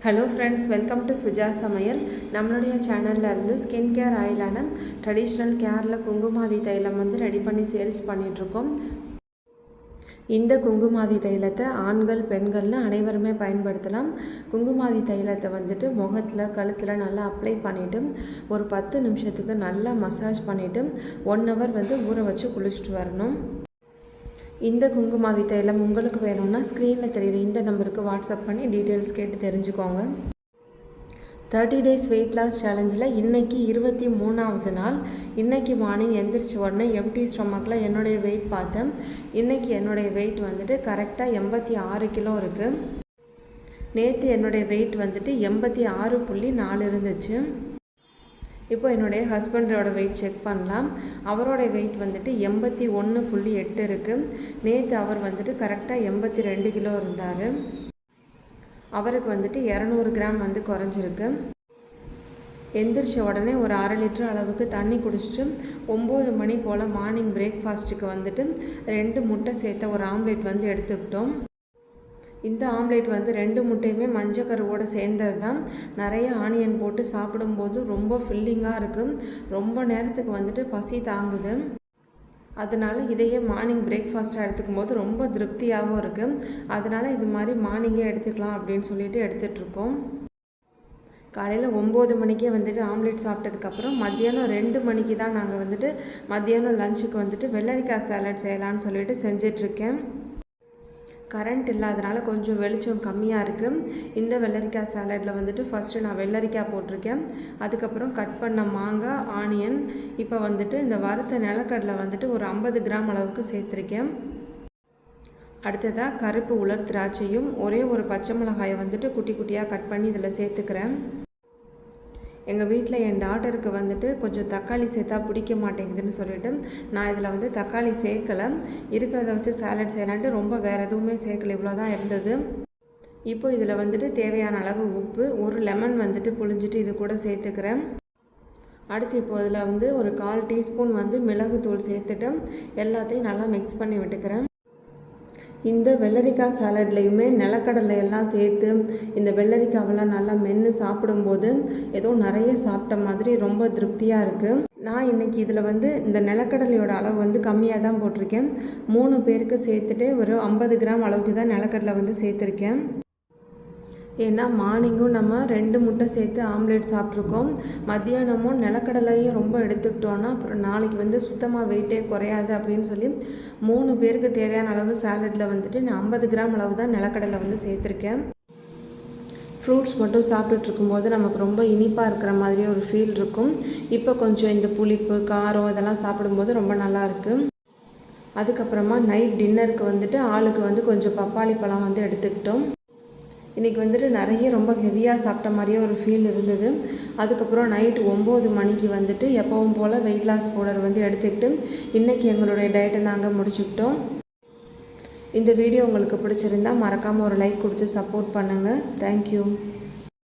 Hello friends, welcome to Suja சமையல். நம்மளுடைய சேனலில் இருந்து ஸ்கின் கேர் ஆயிலான ட்ரெடிஷ்னல் கேரில் குங்குமாதி தைலம் ரெடி பண்ணி சேல்ஸ் பண்ணிகிட்ருக்கோம். இந்த குங்குமாதி தைலத்தை ஆண்கள் பெண்கள்னு அனைவருமே பயன்படுத்தலாம். குங்குமாதி தைலத்தை முகத்தில் கழுத்தில் நல்லா அப்ளை பண்ணிவிட்டு ஒரு 10 நிமிஷத்துக்கு நல்லா மசாஜ் பண்ணிவிட்டு 1 ஹவர் ஊற வச்சு குளிச்சுட்டு வரணும். இந்த குங்குமாதி தைலம் உங்களுக்கு வேணும்னா ஸ்க்ரீனில் தெரியுற இந்த நம்பருக்கு வாட்ஸ்அப் பண்ணி டீட்டெயில்ஸ் கேட்டு தெரிஞ்சுக்கோங்க. 30 days வெயிட் லாஸ் சேலஞ்சில் இன்றைக்கி 23வது நாள். இன்றைக்கி மார்னிங் எந்திரிச்ச உடனே எம்டி ஸ்டொமக்கில் என்னுடைய வெயிட் பார்த்தேன். இன்றைக்கி என்னுடைய வெயிட் கரெக்டாக 86 கிலோ இருக்குது. நேற்று என்னுடைய வெயிட் 86.4 இருந்துச்சு. இப்போ என்னுடைய ஹஸ்பண்டோட வெயிட் செக் பண்ணலாம். அவரோட வெயிட் 81.8 இருக்குது. நேற்று அவர் கரெக்டாக 82 கிலோ இருந்தார். அவருக்கு 200 கிராம் குறைஞ்சிருக்கு. எந்திரிச்ச உடனே ஒரு 1/2 லிட்டர் அளவுக்கு தண்ணி குடிச்சிட்டு 9 மணி போல் மார்னிங் பிரேக்ஃபாஸ்ட்டுக்கு 2 முட்டை சேர்த்த ஒரு ஆம்லேட் எடுத்துக்கிட்டோம். இந்த ஆம்லேட் 2 முட்டையுமே மஞ்சள் கருவோடு சேர்ந்தது தான். நிறைய ஆனியன் போட்டு சாப்பிடும்போது ரொம்ப ஃபில்லிங்காக இருக்கும். ரொம்ப நேரத்துக்கு பசி தாங்குது. அதனால் இதையே மார்னிங் பிரேக்ஃபாஸ்ட்டாக எடுத்துக்கும் போது ரொம்ப திருப்தியாகவும் இருக்குது. அதனால் இது மாதிரி மார்னிங்கே எடுத்துக்கலாம் அப்படின்னு சொல்லிட்டு எடுத்துகிட்ருக்கோம். காலையில் 9 மணிக்கே ஆம்லேட் சாப்பிட்டதுக்கப்புறம் மத்தியானம் 2 மணிக்கு தான் நாங்கள் மத்தியானம் லஞ்சுக்கு வெள்ளரிக்காய் சாலட் செய்யலான்னு சொல்லிட்டு செஞ்சிட்ருக்கேன். கரண்ட் இல்லாதனால கொஞ்சம் வெளிச்சம் கம்மியாக இருக்குது. இந்த வெள்ளரிக்காய் சாலடில் ஃபஸ்ட்டு நான் வெள்ளரிக்காய் போட்டிருக்கேன். அதுக்கப்புறம் கட் பண்ண மாங்காய், ஆனியன், இப்போ இந்த வறுத்த நிலக்கடலை ஒரு 50 கிராம் அளவுக்கு சேர்த்துருக்கேன். அடுத்ததாக கருப்பு உலர் திராட்சையும் ஒரே ஒரு பச்சை மிளகாயை குட்டி குட்டியாக கட் பண்ணி இதில் சேர்த்துக்கிறேன். எங்கள் வீட்டில் என் டாட்டருக்கு கொஞ்சம் தக்காளி சேர்த்தா பிடிக்க மாட்டேங்குதுன்னு சொல்லிட்டு நான் இதில் தக்காளி சேர்க்கலை. இருக்கிறத வச்சு சாலட் செய்யலான்ட்டு ரொம்ப வேறு எதுவுமே சேர்க்கலை. இவ்வளோ தான் இருந்தது. இப்போ இதில் தேவையான அளவு உப்பு, ஒரு லெமன் புழிஞ்சிட்டு இது கூட சேர்த்துக்கிறேன். அடுத்து இப்போ அதில் ஒரு 1/4 டீஸ்பூன் மிளகுத்தூள் சேர்த்துட்டு எல்லாத்தையும் நல்லா மிக்ஸ் பண்ணி விட்டுக்கிறேன். இந்த வெள்ளரிக்காய் சாலட்லேயுமே நிலக்கடலை எல்லாம் சேர்த்து இந்த வெள்ளரிக்காவெல்லாம் நல்லா மென்று சாப்பிடும்போது ஏதோ நிறைய சாப்பிட்ட மாதிரி ரொம்ப திருப்தியாக இருக்குது. நான் இன்றைக்கி இதில் இந்த நிலக்கடலையோட அளவு கம்மியாக தான் போட்டிருக்கேன். 3 பேருக்கு சேர்த்துட்டு ஒரு 50 கிராம் அளவுக்கு தான் நிலக்கடலை சேர்த்துருக்கேன். ஏன்னா மார்னிங்கும் நம்ம 2 முட்டை சேர்த்து ஆம்லேட் சாப்பிட்ருக்கோம். மத்தியானமும் நிலக்கடலையும் ரொம்ப எடுத்துக்கிட்டோன்னா அப்புறம் நாளைக்கு சுத்தமாக வெயிட்டே குறையாது அப்படின்னு சொல்லி 3 பேருக்கு தேவையான அளவு சாலட்டில் நான் 50 கிராம் அளவு தான் நிலக்கடலை சேர்த்துருக்கேன். ஃப்ரூட்ஸ் மட்டும் சாப்பிட்டுட்டு இருக்கும்போது நமக்கு ரொம்ப இனிப்பாக இருக்கிற மாதிரியே ஒரு ஃபீல் இருக்கும். இப்போ கொஞ்சம் இந்த புளிப்பு, காரம் இதெல்லாம் சாப்பிடும்போது ரொம்ப நல்லாயிருக்கு. அதுக்கப்புறமா நைட் டின்னருக்கு ஆளுக்கு கொஞ்சம் பப்பாளி பழம் எடுத்துக்கிட்டோம். இன்றைக்கி நிறைய ரொம்ப ஹெவியாக சாப்பிட்ட மாதிரியே ஒரு ஃபீல் இருந்தது. அதுக்கப்புறம் நைட்டு 9 மணிக்கு எப்பவும் போல் வெயிட் லாஸ் பவுடர் எடுத்துக்கிட்டு இன்றைக்கி எங்களுடைய டயட்டை நாங்கள் முடிச்சுக்கிட்டோம். இந்த வீடியோ உங்களுக்கு பிடிச்சிருந்தால் மறக்காமல் ஒரு லைக் கொடுத்து சப்போர்ட் பண்ணுங்கள். தேங்க்யூ.